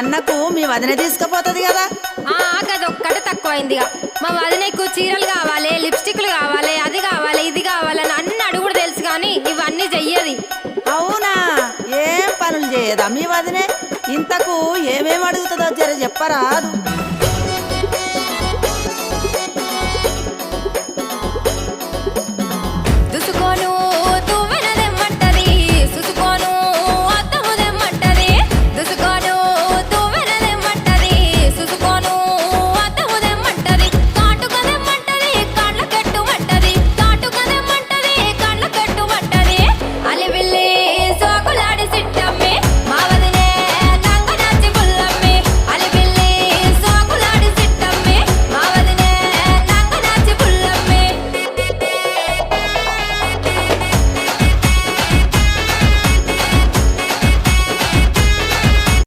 అన్నకు మీ వదిన తీసుకుపోతుంది కదా. గదొక్కటి తక్కువైంది. మా వదినకు చీరలు కావాలి, లిప్స్టిక్లు కావాలి, అది కావాలి, ఇది కావాలని అన్ని అడుగుడు తెలుసు కానీ ఇవన్నీ చెయ్యది. అవునా? ఏం పనులు చేయదా మీ వదినే? ఇంతకు ఏమేమి అడుగుతుందో జర చెప్పరాదు.